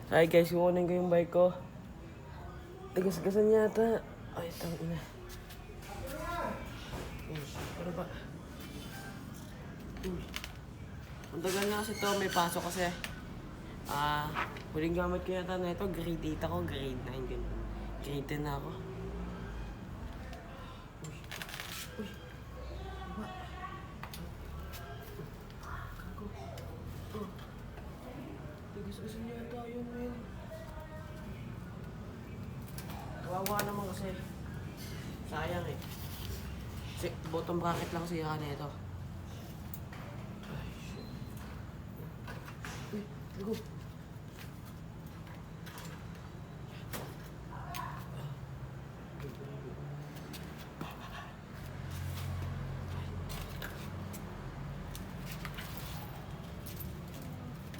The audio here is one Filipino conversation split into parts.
Hi guys, kukunin ko yung bike ko. Tigas-gasan yata. Ay, tangina. Ano ba? Ang tagal na kasi to, may pasok kasi. Huling gamit ko yata na ito, grade 8 ako, grade 9 din. Grade 10 na ako. Uy. Ba? Tigas-gasan yata yun, men. Kawawa naman kasi. Sayang eh. Kasi bottom bracket lang siya na ito. Ay, shit. Uy, ligo.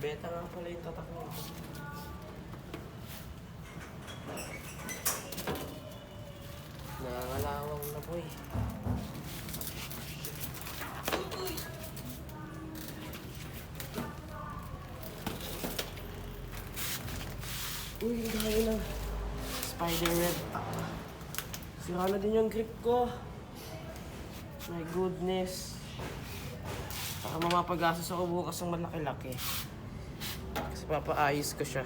Beta nga pala yung tatak mo. Nangangalawang na po eh. Uy, ang dami na. Spider web. Sira na din yung grip ko. My goodness. Baka mamapagastos ako bukas ng malaki-laki. Kasi papaayos ko siya.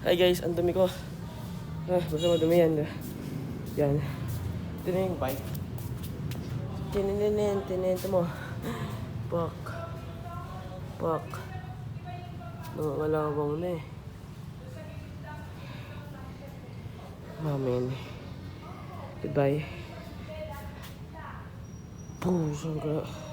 Hi guys, ang dumi ko. Basta madumi yan. Yan. Ito na yung bike. Tinento mo. Pak. Nangangalawang na eh. Amen. Goodbye. Puh, saan ka?